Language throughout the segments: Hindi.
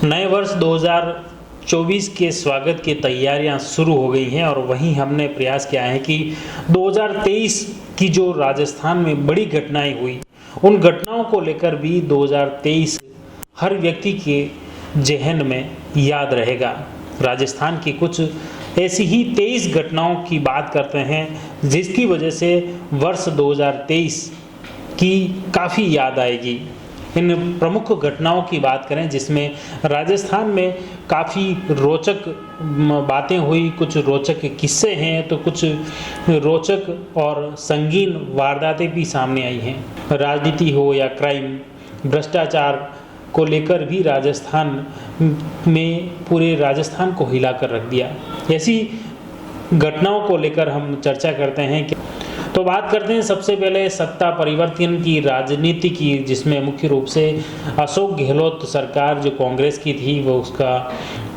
नए वर्ष 2024 के स्वागत की तैयारियां शुरू हो गई हैं और वहीं हमने प्रयास किया है कि 2023 की जो राजस्थान में बड़ी घटनाएं हुई, उन घटनाओं को लेकर भी 2023 हर व्यक्ति के ज़हन में याद रहेगा। राजस्थान की कुछ ऐसी ही 23 घटनाओं की बात करते हैं जिसकी वजह से वर्ष 2023 की काफ़ी याद आएगी। इन प्रमुख घटनाओं की बात करें जिसमें राजस्थान में काफ़ी रोचक बातें हुई, कुछ रोचक किस्से हैं तो कुछ रोचक और संगीन वारदातें भी सामने आई हैं। राजनीति हो या क्राइम, भ्रष्टाचार को लेकर भी राजस्थान में पूरे राजस्थान को हिला कर रख दिया। ऐसी घटनाओं को लेकर हम चर्चा करते हैं। तो बात करते हैं सबसे पहले सत्ता परिवर्तन की राजनीति की, जिसमें मुख्य रूप से अशोक गहलोत सरकार जो कांग्रेस की थी वो उसका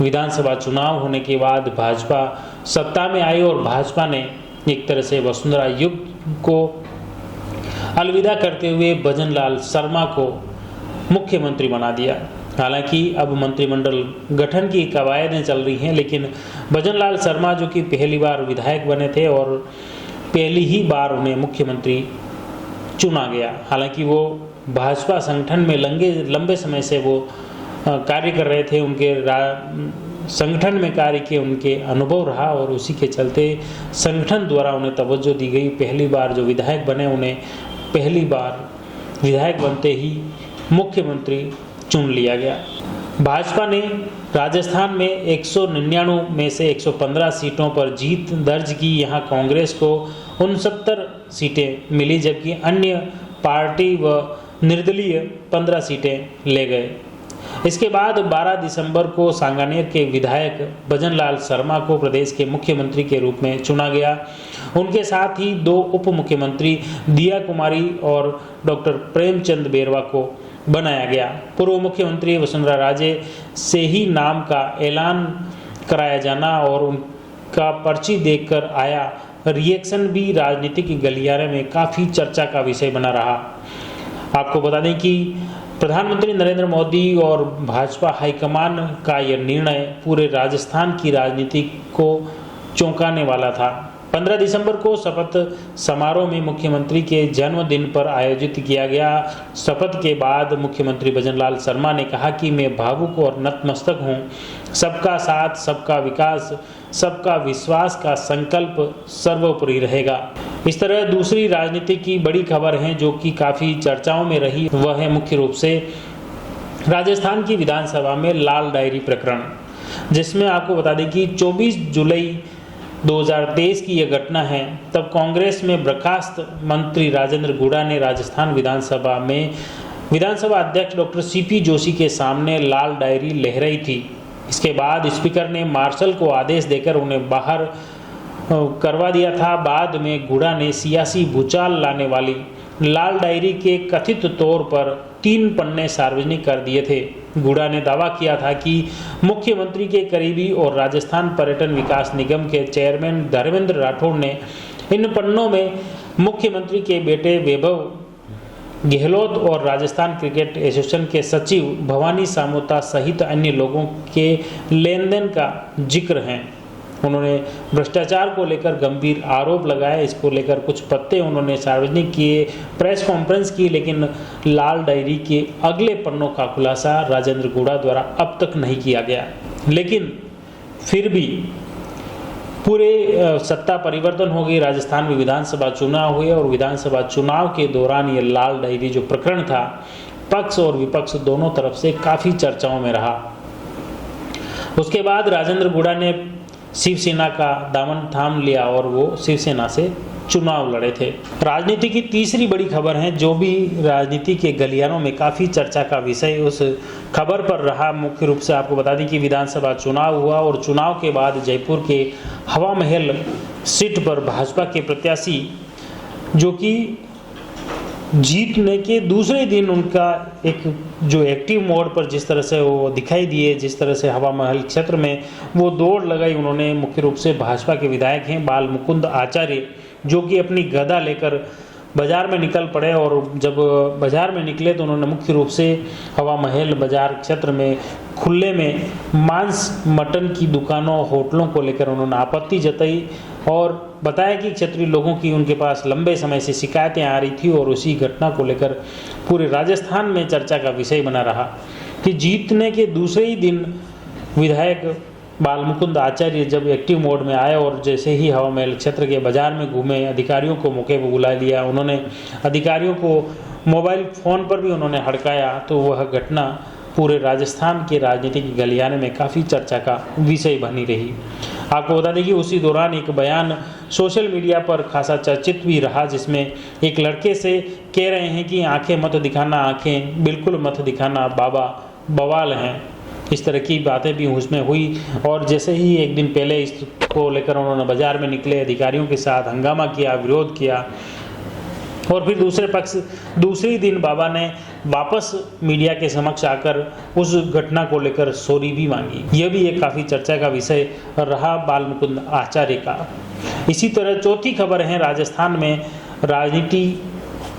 विधानसभा चुनाव होने के बाद भाजपा सत्ता में आई और भाजपा ने एक तरह से वसुंधरा युग को अलविदा करते हुए भजन लाल शर्मा को मुख्यमंत्री बना दिया। हालांकि अब मंत्रिमंडल गठन की कवायदें चल रही हैं, लेकिन भजन लाल शर्मा जो कि पहली बार विधायक बने थे और पहली ही बार उन्हें मुख्यमंत्री चुना गया। हालांकि वो भाजपा संगठन में लंबे समय से वो कार्य कर रहे थे, उनके संगठन में कार्य के उनके अनुभव रहा और उसी के चलते संगठन द्वारा उन्हें तवज्जो दी गई। पहली बार जो विधायक बने उन्हें पहली बार विधायक बनते ही मुख्यमंत्री चुन लिया गया। भाजपा ने राजस्थान में 199 में से 115 सीटों पर जीत दर्ज की। यहाँ कांग्रेस को 69 सीटें मिली, जबकि अन्य पार्टी व निर्दलीय 15 सीटें ले गए। इसके बाद 12 दिसंबर को सांगानेर के विधायक भजन लाल शर्मा को प्रदेश के मुख्यमंत्री के रूप में चुना गया। उनके साथ ही 2 उप मुख्यमंत्री दिया कुमारी और डॉक्टर प्रेमचंद बेरवा को बनाया गया। पूर्व मुख्यमंत्री वसुंधरा राजे से ही नाम का ऐलान कराया जाना और उनका पर्ची देखकर आया रिएक्शन भी राजनीतिक गलियारे में काफ़ी चर्चा का विषय बना रहा। आपको बता दें कि प्रधानमंत्री नरेंद्र मोदी और भाजपा हाईकमान का यह निर्णय पूरे राजस्थान की राजनीति को चौंकाने वाला था। 15 दिसंबर को शपथ समारोह में मुख्यमंत्री के जन्मदिन पर आयोजित किया गया। शपथ के बाद मुख्यमंत्री भजन लाल शर्मा ने कहा कि मैं भावुक और नतमस्तक हूँ। सबका साथ, सबका विकास, सबका विश्वास का संकल्प सर्वोपरि रहेगा। इस तरह दूसरी राजनीति की बड़ी खबर है जो कि काफ़ी चर्चाओं में रही, वह है मुख्य रूप से राजस्थान की विधानसभा में लाल डायरी प्रकरण, जिसमें आपको बता दें कि 24 जुलाई 2023 की यह घटना है। तब कांग्रेस में बर्खास्त मंत्री राजेंद्र गुड़ा ने राजस्थान विधानसभा में विधानसभा अध्यक्ष डॉक्टर सीपी जोशी के सामने लाल डायरी लहराई थी। इसके बाद स्पीकर ने मार्शल को आदेश देकर उन्हें बाहर करवा दिया था। बाद में गुड़ा ने सियासी भूचाल लाने वाली लाल डायरी के कथित तौर पर 3 पन्ने सार्वजनिक कर दिए थे। गुड़ा ने दावा किया था कि मुख्यमंत्री के करीबी और राजस्थान पर्यटन विकास निगम के चेयरमैन धर्मेंद्र राठौड़ ने इन पन्नों में मुख्यमंत्री के बेटे वैभव गहलोत और राजस्थान क्रिकेट एसोसिएशन के सचिव भवानी सामोता सहित अन्य लोगों के लेन देन का जिक्र है। उन्होंने भ्रष्टाचार को लेकर गंभीर आरोप लगाए। इसको लेकर कुछ पत्ते उन्होंने सार्वजनिक किए, प्रेस कॉन्फ्रेंस की, लेकिन लाल डायरी के अगले पन्नों का खुलासा राजेंद्र गुड़ा द्वारा अब तक नहीं किया गया। लेकिन फिर भी पूरे सत्ता परिवर्तन हो गई, राजस्थान में विधानसभा चुनाव हुए और विधानसभा चुनाव के दौरान ये लाल डायरी जो प्रकरण था, पक्ष और विपक्ष दोनों तरफ से काफ़ी चर्चाओं में रहा। उसके बाद राजेंद्र गुड़ा ने शिवसेना का दामन थाम लिया और वो शिवसेना से चुनाव लड़े थे। राजनीति की तीसरी बड़ी खबर है जो भी राजनीति के गलियारों में काफ़ी चर्चा का विषय उस खबर पर रहा। मुख्य रूप से आपको बता दें कि विधानसभा चुनाव हुआ और चुनाव के बाद जयपुर के हवा महल सीट पर भाजपा के प्रत्याशी जो कि जीतने के दूसरे दिन उनका एक जो एक्टिव मोड पर जिस तरह से वो दिखाई दिए, जिस तरह से हवा महल क्षेत्र में वो दौड़ लगाई, उन्होंने मुख्य रूप से भाजपा के विधायक हैं बाल मुकुंद आचार्य जो कि अपनी गदा लेकर बाजार में निकल पड़े और जब बाजार में निकले तो उन्होंने मुख्य रूप से हवा महल बाजार क्षेत्र में खुले में मांस मटन की दुकानों होटलों को लेकर उन्होंने आपत्ति जताई और बताया कि क्षेत्रीय लोगों की उनके पास लंबे समय से शिकायतें आ रही थी और उसी घटना को लेकर पूरे राजस्थान में चर्चा का विषय बना रहा कि जीतने के दूसरे ही दिन विधायक बालमुकुंद आचार्य जब एक्टिव मोड में आए और जैसे ही हवा महल क्षेत्र के बाजार में घूमे, अधिकारियों को मौके पर बुला लिया, उन्होंने अधिकारियों को मोबाइल फ़ोन पर भी उन्होंने हड़काया, तो वह घटना पूरे राजस्थान के राजनीतिक गलियारे में काफ़ी चर्चा का विषय बनी रही। आपको बता दें कि उसी दौरान एक बयान सोशल मीडिया पर खासा चर्चित भी रहा, जिसमें एक लड़के से कह रहे हैं कि आंखें मत दिखाना, आंखें बिल्कुल मत दिखाना, बाबा बवाल हैं। इस तरह की बातें भी उसमें हुई और जैसे ही एक दिन पहले इसको लेकर उन्होंने बाजार में निकले, अधिकारियों के साथ हंगामा किया, विरोध किया और फिर दूसरे दिन बाबा ने वापस मीडिया के समक्ष आकर उस घटना को लेकर सॉरी भी मांगी। यह भी एक काफ़ी चर्चा का विषय रहा बालमुकुंद आचार्य का। इसी तरह चौथी खबर है राजस्थान में राजनीति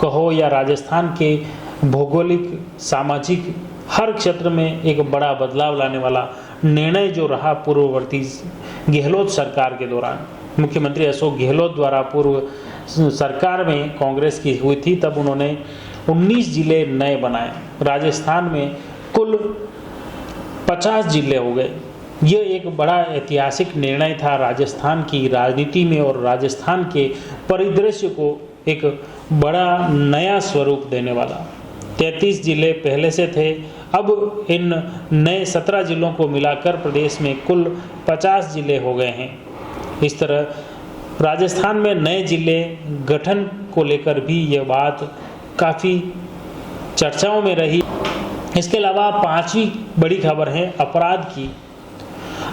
कहो या राजस्थान के भौगोलिक सामाजिक हर क्षेत्र में एक बड़ा बदलाव लाने वाला निर्णय जो रहा पूर्ववर्ती गहलोत सरकार के दौरान। मुख्यमंत्री अशोक गहलोत द्वारा पूर्व सरकार में कांग्रेस की हुई थी, तब उन्होंने 19 जिले नए बनाए। राजस्थान में कुल 50 जिले हो गए। यह एक बड़ा ऐतिहासिक निर्णय था राजस्थान की राजनीति में और राजस्थान के परिदृश्य को एक बड़ा नया स्वरूप देने वाला। 33 जिले पहले से थे, अब इन नए 17 जिलों को मिलाकर प्रदेश में कुल 50 जिले हो गए हैं। इस तरह राजस्थान में नए जिले गठन को लेकर भी यह बात काफ़ी चर्चाओं में रही। इसके अलावा पांचवी बड़ी खबर है अपराध की।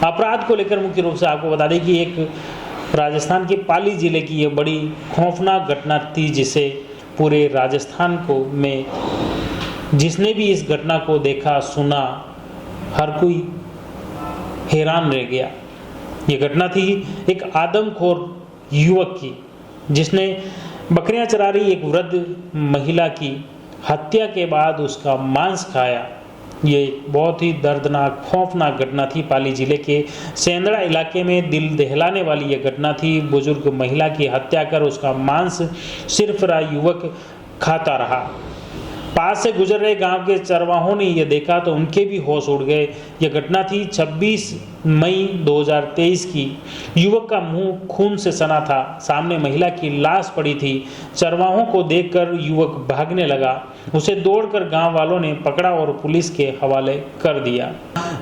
अपराध को लेकर मुख्य रूप से आपको बता दें कि एक राजस्थान के पाली जिले की यह बड़ी खौफनाक घटना थी, जिसे पूरे राजस्थान को में जिसने भी इस घटना को देखा सुना, हर कोई हैरान रह गया। ये घटना थी एक आदमखोर युवक की, जिसने बकरियां चरा रही एक वृद्ध महिला की हत्या के बाद उसका मांस खाया। ये बहुत ही दर्दनाक खौफनाक घटना थी। पाली जिले के सेंदड़ा इलाके में दिल दहलाने वाली यह घटना थी। बुजुर्ग महिला की हत्या कर उसका मांस सिर्फ युवक खाता रहा। पास से गुजर रहे गांव के चरवाहों ने यह देखा तो उनके भी होश उड़ गए। यह घटना थी 26 मई 2023 की। युवक का मुंह खून से सना था, सामने महिला की लाश पड़ी थी। चरवाहों को देखकर युवक भागने लगा। उसे दौड़कर गांव वालों ने पकड़ा और पुलिस के हवाले कर दिया।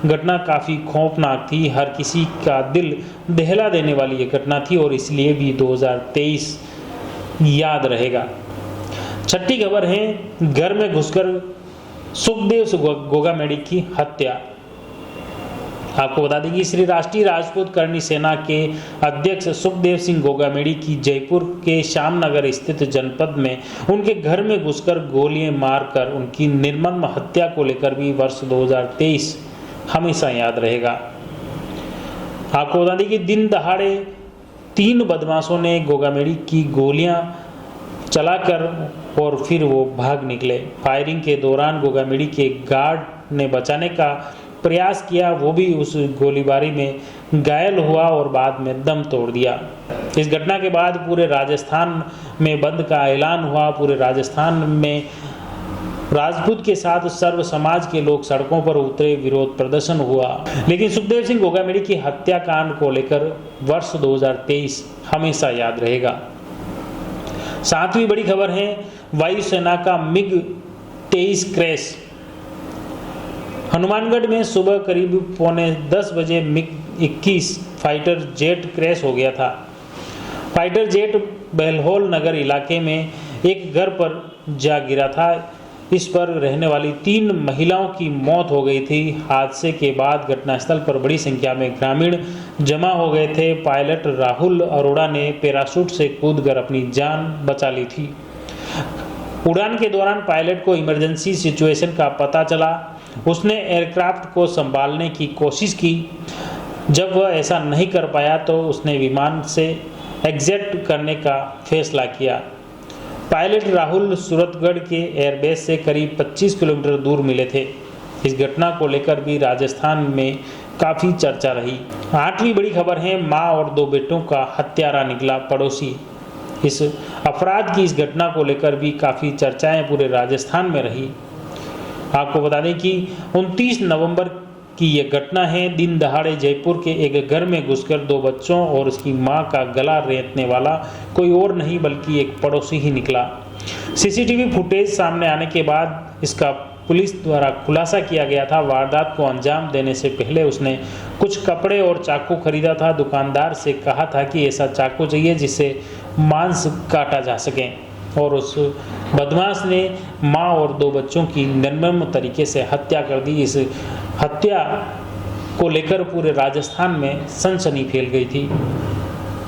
घटना काफ़ी खौफनाक थी, हर किसी का दिल दहला देने वाली यह घटना थी और इसलिए भी 2023 याद रहेगा। छठी खबर है घर में घुसकर सुखदेव गोगामेडी की हत्या। आपको बता दें कि श्री राष्ट्रीय राजपूत करणी सेना के अध्यक्ष सुखदेव सिंह गोगामेडी की जयपुर के श्यामनगर स्थित जनपद में उनके घर में घुसकर गोलियां मारकर उनकी निर्मम हत्या को लेकर भी वर्ष 2023 हमेशा याद रहेगा। आपको बता दें कि दिन दहाड़े 3 बदमाशों ने गोगामेडी की गोलियां चलाकर और फिर वो भाग निकले। फायरिंग के दौरान गोगामेडी के गार्ड ने बचाने का प्रयास किया, वो भी उस गोलीबारी में घायल हुआ और बाद में दम तोड़ दिया। इस घटना के बाद पूरे राजस्थान में बंद का ऐलान हुआ। पूरे राजस्थान में राजपूत के साथ सर्व समाज के लोग सड़कों पर उतरे, विरोध प्रदर्शन हुआ। लेकिन सुखदेव सिंह गोगामेडी की हत्याकांड को लेकर वर्ष 2023 हमेशा याद रहेगा। 7वीं बड़ी खबर है वायुसेना का मिग 23 क्रैश। हनुमानगढ़ में सुबह करीब 9:45 बजे मिग 21 फाइटर जेट क्रैश हो गया था। फाइटर जेट बेलहोल नगर इलाके में एक घर पर जा गिरा था। इस पर रहने वाली 3 महिलाओं की मौत हो गई थी। हादसे के बाद घटनास्थल पर बड़ी संख्या में ग्रामीण जमा हो गए थे। पायलट राहुल अरोड़ा ने पैराशूट से कूदकर अपनी जान बचा ली थी। उड़ान के दौरान पायलट को इमरजेंसी सिचुएशन का पता चला। उसने एयरक्राफ्ट को संभालने की कोशिश की। जब वह ऐसा नहीं कर पाया तो उसने विमान से एग्जिट करने का फैसला किया। पायलट राहुल सूरतगढ़ के एयरबेस से करीब 25 किलोमीटर दूर मिले थे। इस घटना को लेकर भी राजस्थान में काफ़ी चर्चा रही। 8वीं बड़ी खबर है, माँ और 2 बेटों का हत्यारा निकला पड़ोसी। इस अपराध की इस घटना को लेकर भी काफ़ी चर्चाएं पूरे राजस्थान में रही। आपको बता दें कि 29 नवंबर की यह घटना है। दिन दहाड़े जयपुर के एक घर में घुसकर 2 बच्चों और उसकी मां का गला रेतने वाला कोई और नहीं बल्कि एक पड़ोसी ही निकला। सीसीटीवी फुटेज सामने आने के बाद इसका पुलिस द्वारा खुलासा किया गया था। वारदात को अंजाम देने से पहले उसने कुछ कपड़े और चाकू खरीदा था। दुकानदार से कहा था कि ऐसा चाकू चाहिए जिससे मांस काटा जा सके, और उस बदमाश ने मां और 2 बच्चों की निर्मम तरीके से हत्या कर दी। इस हत्या को लेकर पूरे राजस्थान में सनसनी फैल गई थी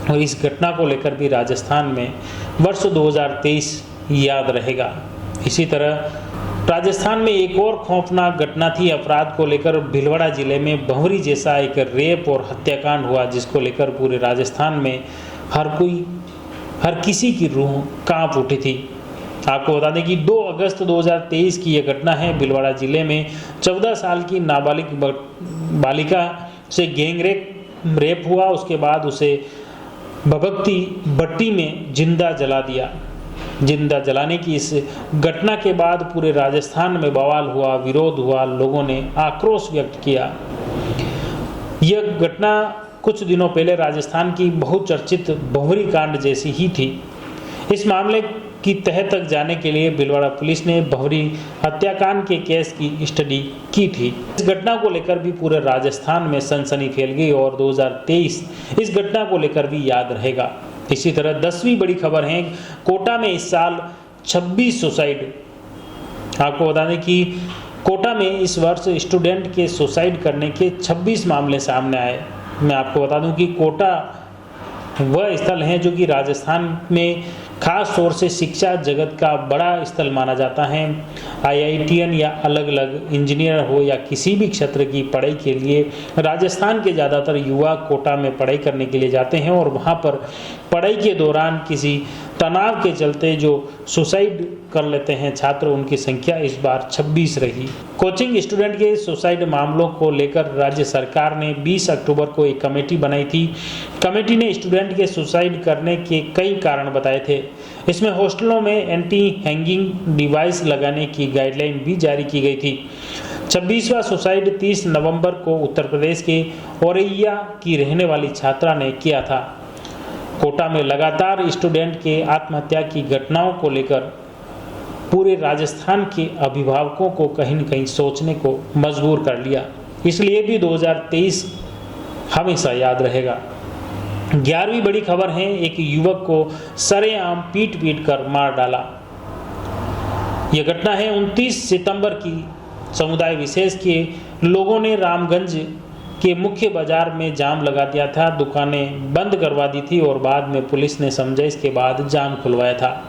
और इस घटना को लेकर भी राजस्थान में वर्ष 2023 याद रहेगा। इसी तरह राजस्थान में एक और खौफनाक घटना थी अपराध को लेकर। भीलवाड़ा जिले में भंवरी जैसा एक रेप और हत्याकांड हुआ, जिसको लेकर पूरे राजस्थान में हर किसी की रूह कांप उठी थी। आपको बता दें कि 2 अगस्त 2023 की यह घटना है। भीलवाड़ा जिले में 14 साल की नाबालिग बालिका से गैंग रेप हुआ। उसके बाद उसे भभकती भट्टी में जिंदा जला दिया। जिंदा जलाने की इस घटना के बाद पूरे राजस्थान में बवाल हुआ, विरोध हुआ, लोगों ने आक्रोश व्यक्त किया। यह घटना कुछ दिनों पहले राजस्थान की बहुचर्चित भंवरी कांड जैसी ही थी। इस मामले की तह तक जाने के लिए भीलवाड़ा पुलिस ने भंवरी हत्याकांड के केस की स्टडी की थी। इस घटना को लेकर भी पूरे राजस्थान में सनसनी फैल गई और 2023 इस घटना को लेकर भी याद रहेगा। इसी तरह 10वीं बड़ी खबर है, कोटा में इस साल 26 सुसाइड। आपको बता दें कि कोटा में इस वर्ष स्टूडेंट के सुसाइड करने के 26 मामले सामने आए। मैं आपको बता दूं कि कोटा वह स्थल है जो कि राजस्थान में खास तौर से शिक्षा जगत का बड़ा स्थल माना जाता है। IITian या अलग अलग इंजीनियर हो या किसी भी क्षेत्र की पढ़ाई के लिए राजस्थान के ज़्यादातर युवा कोटा में पढ़ाई करने के लिए जाते हैं और वहाँ पर पढ़ाई के दौरान किसी तनाव के चलते जो सुसाइड कर लेते हैं छात्र, उनकी संख्या इस बार 26 रही। कोचिंग स्टूडेंट के सुसाइड मामलों को लेकर राज्य सरकार ने 20 अक्टूबर को एक कमेटी बनाई थी। कमेटी ने स्टूडेंट के सुसाइड करने के कई कारण बताए थे। इसमें हॉस्टलों में एंटी हैंगिंग डिवाइस लगाने की गाइडलाइन भी जारी की गई थी। 26वां सुसाइड 30 नवंबर को उत्तर प्रदेश के औरैया की रहने वाली छात्रा ने किया था। कोटा में लगातार स्टूडेंट के आत्महत्या की घटनाओं को लेकर पूरे राजस्थान के अभिभावकों को कहीं न कहीं सोचने को मजबूर कर लिया। इसलिए भी 2023 हमेशा याद रहेगा। 11वीं बड़ी खबर है, एक युवक को सरेआम पीट कर मार डाला। यह घटना है 29 सितंबर की। समुदाय विशेष के लोगों ने रामगंज के मुख्य बाजार में जाम लगा दिया था, दुकानें बंद करवा दी थी और बाद में पुलिस ने समझाइश के बाद जाम खुलवाया था।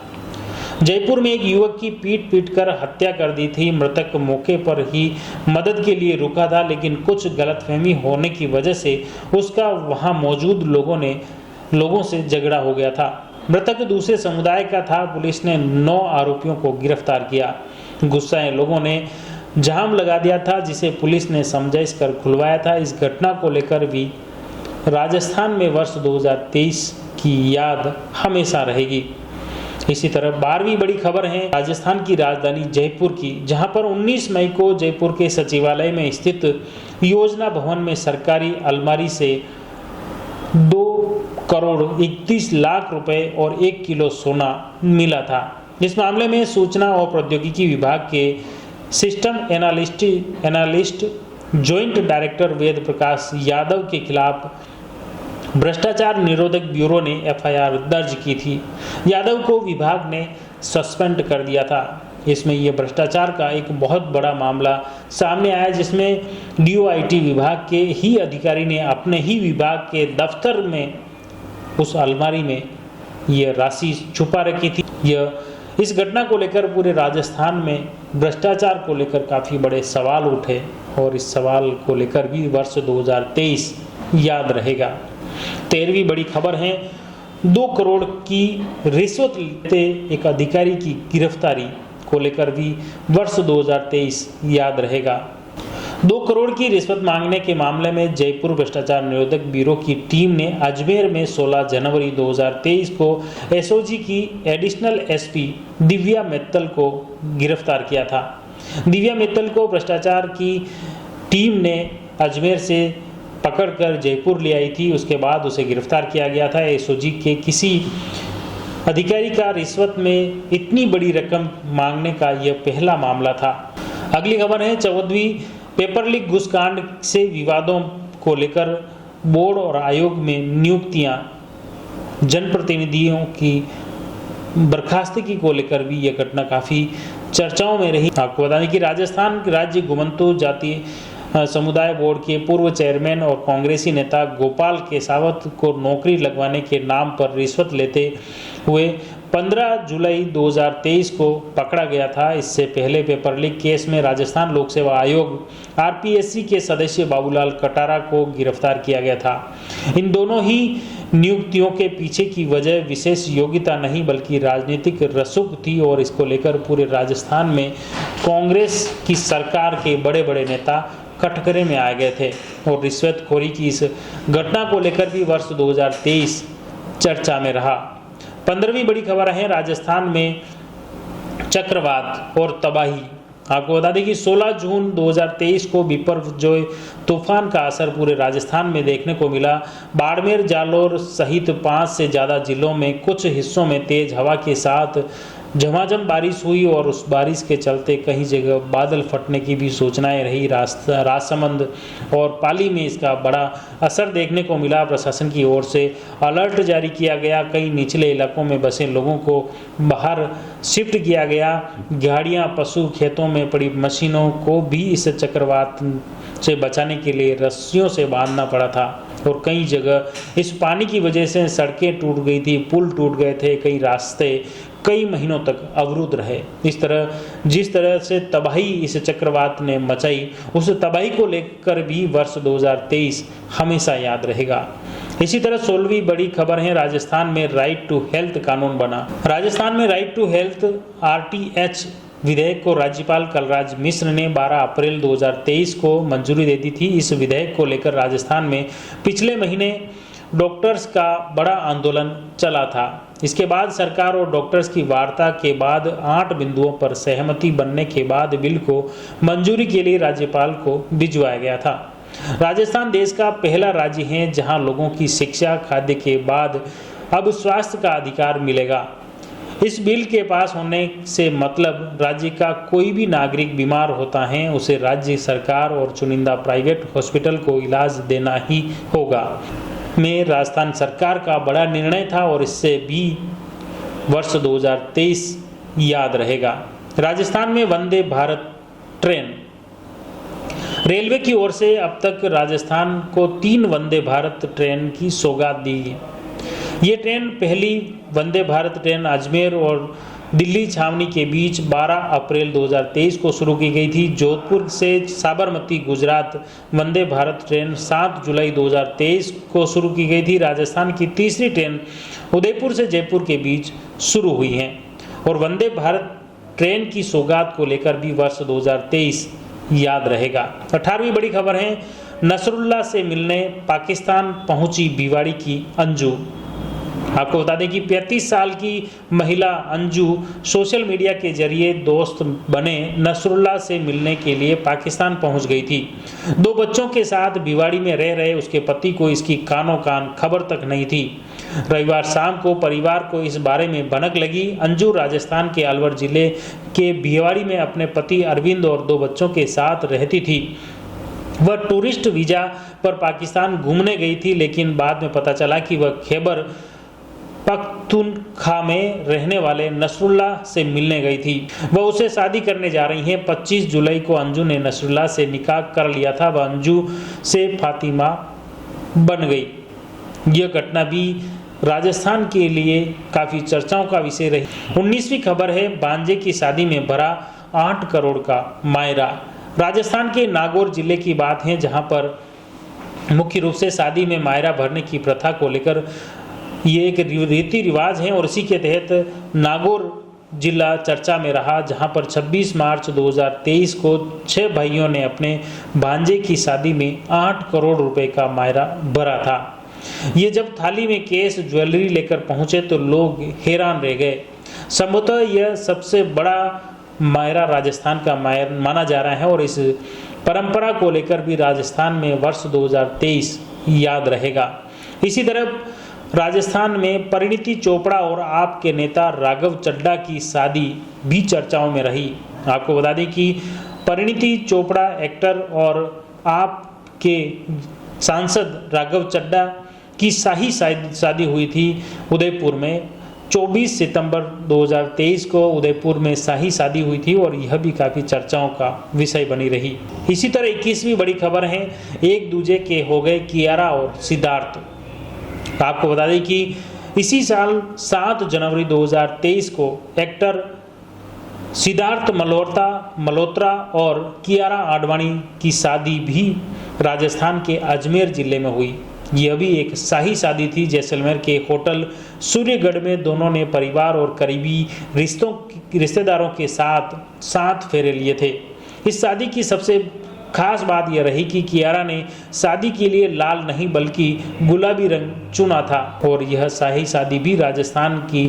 जयपुर में एक युवक की पीट कर हत्या कर दी थी। मृतक मौके पर ही मदद के लिए रुका था, लेकिन कुछ गलतफहमी होने की वजह से उसका वहां मौजूद लोगों से झगड़ा हो गया था। मृतक दूसरे समुदाय का था। पुलिस ने 9 आरोपियों को गिरफ्तार किया। गुस्साए लोगों ने जाम लगा दिया था, जिसे पुलिस ने समझाइश कर खुलवाया था। इस घटना को लेकर भी राजस्थान में वर्ष 2023 की याद हमेशा रहेगी। इसी तरह 12वीं बड़ी खबर है राजस्थान की राजधानी जयपुर की, जहां पर 19 मई को जयपुर के सचिवालय में स्थित योजना भवन में सरकारी अलमारी से 2 करोड़ 31 लाख रुपए और 1 किलो सोना मिला था। इस मामले में सूचना और प्रौद्योगिकी विभाग के system analyst joint director Ved Prakash Yadav के खिलाफ भ्रष्टाचार निरोधक ब्यूरो ने FIR दर्ज की थी। यादव को विभाग ने सस्पेंड कर दिया था। इसमें यह भ्रष्टाचार का एक बहुत बड़ा मामला सामने आया, जिसमें DOIT विभाग के ही अधिकारी ने अपने ही विभाग के दफ्तर में उस अलमारी में यह राशि छुपा रखी थी। इस घटना को लेकर पूरे राजस्थान में भ्रष्टाचार को लेकर काफ़ी बड़े सवाल उठे और इस सवाल को लेकर भी वर्ष 2023 याद रहेगा। 13वीं बड़ी खबर है, 2 करोड़ की रिश्वत लेते एक अधिकारी की गिरफ्तारी को लेकर भी वर्ष 2023 याद रहेगा। 2 करोड़ की रिश्वत मांगने के मामले में जयपुर भ्रष्टाचार निरोधक ब्यूरो की टीम ने अजमेर में 16 जनवरी 2023 को एसओजी की एडिशनल एसपी दिव्या मित्तल को गिरफ्तार किया था। दिव्या मित्तल को भ्रष्टाचार की टीम ने अजमेर से पकड़कर जयपुर ले आई थी। उसके बाद उसे गिरफ्तार किया गया था। एसओजी के किसी अधिकारी का रिश्वत में इतनी बड़ी रकम मांगने का यह पहला मामला था। अगली खबर है 14वीं पेपर लीक घूसकांड से विवादों को लेकर बोर्ड और आयोग में नियुक्तियां, जनप्रतिनिधियों की बर्खास्तगी को लेकर भी यह घटना काफ़ी चर्चाओं में रही। आपको बता दें कि राजस्थान राज्य घुमंतु जाति समुदाय बोर्ड के पूर्व चेयरमैन और कांग्रेसी नेता गोपाल केसावत को नौकरी लगवाने के नाम पर रिश्वत लेते हुए 15 जुलाई 2023 को पकड़ा गया था। इससे पहले पेपर लीक केस में राजस्थान लोक सेवा आयोग आरपीएससी के सदस्य बाबूलाल कटारा को गिरफ्तार किया गया था। इन दोनों ही नियुक्तियों के पीछे की वजह विशेष योग्यता नहीं बल्कि राजनीतिक रसूख थी और इसको लेकर पूरे राजस्थान में कांग्रेस की सरकार के बड़े बड़े नेता कटघरे में आ गए थे और रिश्वतखोरी की इस घटना को लेकर भी वर्ष 2023 चर्चा में रहा। 15वीं बड़ी खबर है राजस्थान में चक्रवात और तबाही। आपको बता दें कि 16 जून 2023 को बिपरजॉय तूफान का असर पूरे राजस्थान में देखने को मिला। बाड़मेर, जालोर सहित 5 से ज़्यादा जिलों में कुछ हिस्सों में तेज हवा के साथ झमाझम बारिश हुई और उस बारिश के चलते कई जगह बादल फटने की भी सूचनाएं रही। राजसमंद और पाली में इसका बड़ा असर देखने को मिला। प्रशासन की ओर से अलर्ट जारी किया गया। कई निचले इलाकों में बसे लोगों को बाहर शिफ्ट किया गया। गाड़ियां, पशु, खेतों में पड़ी मशीनों को भी इस चक्रवात से बचाने के लिए रस्सियों से बांधना पड़ा था और कई जगह इस पानी की वजह से सड़कें टूट गई थी, पुल टूट गए थे, कई रास्ते कई महीनों तक अवरुद्ध रहे। जिस तरह से तबाही इस चक्रवात ने मचाई, उस तबाही को लेकर भी वर्ष 2023 हमेशा याद रहेगा। इसी तरह 16वीं बड़ी खबर है राजस्थान में राइट टू हेल्थ कानून बना। राजस्थान में राइट टू हेल्थ आरटीएच विधेयक को राज्यपाल कलराज मिश्र ने 12 अप्रैल 2023 को मंजूरी दे दी थी। इस विधेयक को लेकर राजस्थान में पिछले महीने डॉक्टर्स का बड़ा आंदोलन चला था। इसके बाद सरकार और डॉक्टर्स की वार्ता के बाद 8 बिंदुओं पर सहमति बनने के बाद बिल को मंजूरी के लिए राज्यपाल को भिजवाया गया था। राजस्थान देश का पहला राज्य है जहां लोगों की शिक्षा, खाद्य के बाद अब स्वास्थ्य का अधिकार मिलेगा। इस बिल के पास होने से मतलब राज्य का कोई भी नागरिक बीमार होता है उसे राज्य सरकार और चुनिंदा प्राइवेट हॉस्पिटल को इलाज देना ही होगा। में राजस्थान सरकार का बड़ा निर्णय था और इससे भी वर्ष 2023 याद रहेगा। राजस्थान में वंदे भारत ट्रेन। रेलवे की ओर से अब तक राजस्थान को 3 वंदे भारत ट्रेन की सौगात दी गई। ये ट्रेन पहली वंदे भारत ट्रेन अजमेर और दिल्ली छावनी के बीच 12 अप्रैल 2023 को शुरू की गई थी। जोधपुर से साबरमती गुजरात वंदे भारत ट्रेन 7 जुलाई 2023 को शुरू की गई थी। राजस्थान की तीसरी ट्रेन उदयपुर से जयपुर के बीच शुरू हुई है और वंदे भारत ट्रेन की सौगात को लेकर भी वर्ष 2023 याद रहेगा। 18वीं बड़ी खबर है नसरुल्लाह से मिलने पाकिस्तान पहुंची भिवाड़ी की अंजू। आपको बता दें कि 35 साल की महिला अंजू सोशल मीडिया के जरिए दोस्त बने नसरुल्लाह से मिलने के लिए पाकिस्तान पहुंच गई थी। 2 बच्चों के साथ भिवाड़ी में रह रहे उसके पति को इसकी कानों कान खबर तक नहीं थी। रविवार शाम को परिवार को इस बारे में भनक लगी। अंजू राजस्थान के अलवर जिले के भिवाड़ी में अपने पति अरविंद और 2 बच्चों के साथ रहती थी। वह टूरिस्ट वीजा पर पाकिस्तान घूमने गई थी, लेकिन बाद में पता चला कि वह खैबर पख्तूनख्वा में रहने वाले नसरुल्लाह से मिलने गई थी। वह उसे शादी करने जा रही हैं। 25 जुलाई को अंजू ने नसरुल्लाह से निकाह कर लिया था। वह अंजू से फातिमा बन गई। यह घटना भी राजस्थान के लिए काफ़ी चर्चाओं का विषय रही। 19वीं खबर है बांजे की शादी में भरा 8 करोड़ का मायरा। राजस्थान के नागौर जिले की बात है, जहां पर मुख्य रूप से शादी में मायरा भरने की प्रथा को लेकर ये एक रीति रिवाज है और इसी के तहत नागौर जिला चर्चा में रहा, जहां पर 26 मार्च 2023 को 6 भाइयों ने अपने भांजे की शादी में 8 करोड़ रुपए का मायरा भरा था। ये जब थाली में केस ज्वेलरी लेकर पहुंचे तो लोग हैरान रह गए। संभवतः यह सबसे बड़ा मायरा राजस्थान का माना जा रहा है और इस परंपरा को लेकर भी राजस्थान में वर्ष 2023 याद रहेगा। इसी तरह राजस्थान में परिणीति चोपड़ा और आप के नेता राघव चड्ढा की शादी भी चर्चाओं में रही। आपको बता दें कि परिणीति चोपड़ा एक्टर और आप के सांसद राघव चड्ढा की शाही शादी हुई थी उदयपुर में। 24 सितंबर 2023 को उदयपुर में शाही शादी हुई थी और यह भी काफ़ी चर्चाओं का विषय बनी रही। इसी तरह 21वीं बड़ी खबर है, एक दूजे के हो गए कियारा और सिद्धार्थ। आपको बता दें कि इसी साल 7 जनवरी 2023 को एक्टर सिद्धार्थ मल्होत्रा और कियारा आडवाणी की शादी भी राजस्थान के अजमेर जिले में हुई। यह भी एक शाही शादी थी। जैसलमेर के होटल सूर्यगढ़ में दोनों ने परिवार और करीबी रिश्तेदारों के साथ 7 फेरे लिए थे। इस शादी की सबसे खास बात यह रही कि कियारा ने शादी के लिए लाल नहीं बल्कि गुलाबी रंग चुना था और यह शाही शादी भी राजस्थान की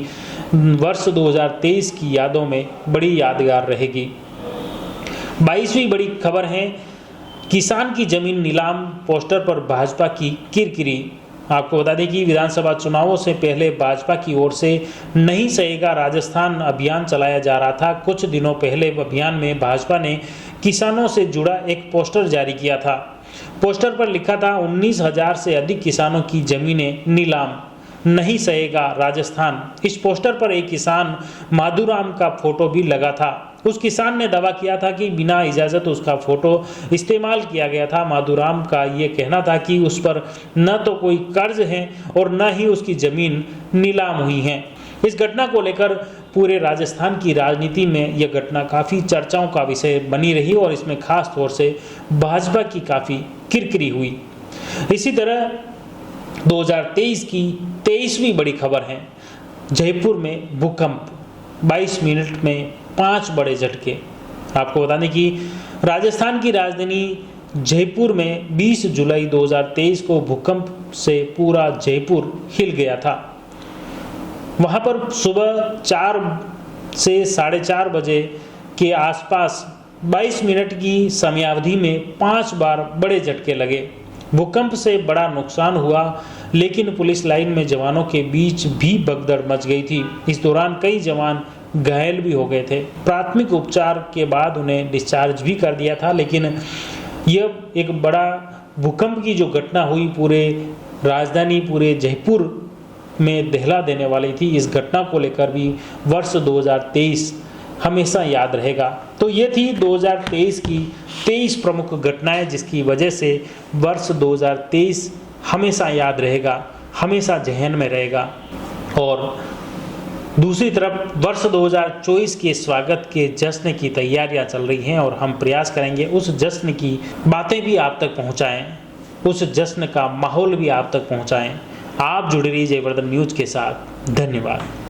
वर्ष 2023 की यादों में बड़ी यादगार रहेगी। 22वीं बड़ी खबर है, किसान की जमीन नीलाम, पोस्टर पर भाजपा की किरकिरी। आपको बता दें कि विधानसभा चुनावों से पहले भाजपा की ओर से नहीं सहेगा राजस्थान अभियान चलाया जा रहा था। कुछ दिनों पहले अभियान में भाजपा ने किसानों से जुड़ा एक पोस्टर जारी किया था। पोस्टर पर लिखा था 19,000 से अधिक किसानों की जमीनें नीलाम, नहीं सहेगा राजस्थान। इस पोस्टर पर एक किसान माधुराम का फोटो भी लगा था। उस किसान ने दावा किया था कि बिना इजाज़त उसका फोटो इस्तेमाल किया गया था। माधुराम का ये कहना था कि उस पर न तो कोई कर्ज है और न ही उसकी ज़मीन नीलाम हुई है। इस घटना को लेकर पूरे राजस्थान की राजनीति में यह घटना काफ़ी चर्चाओं का विषय बनी रही और इसमें खास तौर से भाजपा की काफ़ी किरकिरी हुई। इसी तरह 2023 की 23वीं बड़ी खबर है, जयपुर में भूकंप, 22 मिनट में 5 बड़े झटके। आपको बता दें कि राजस्थान की राजधानी जयपुर में 20 जुलाई 2023 को भूकंप से पूरा जयपुर हिल गया था। वहां पर सुबह 4 से 4:30 बजे के आसपास 22 मिनट की समयावधि में 5 बार बड़े झटके लगे। भूकंप से बड़ा नुकसान हुआ, लेकिन पुलिस लाइन में जवानों के बीच भी भगदड़ मच गई थी। इस दौरान कई जवान घायल भी हो गए थे। प्राथमिक उपचार के बाद उन्हें डिस्चार्ज भी कर दिया था। लेकिन यह एक बड़ा भूकंप की जो घटना हुई पूरे राजधानी, पूरे जयपुर में दहला देने वाली थी। इस घटना को लेकर भी वर्ष 2023 हमेशा याद रहेगा। तो ये थी 2023 की 23 प्रमुख घटनाएं जिसकी वजह से वर्ष 2023 हमेशा याद रहेगा, हमेशा जहन में रहेगा। और दूसरी तरफ वर्ष 2024 के स्वागत के जश्न की तैयारियां चल रही हैं और हम प्रयास करेंगे उस जश्न की बातें भी आप तक पहुंचाएं, उस जश्न का माहौल भी आप तक पहुंचाएं। आप जुड़े रहिए जयवर्धन न्यूज के साथ। धन्यवाद।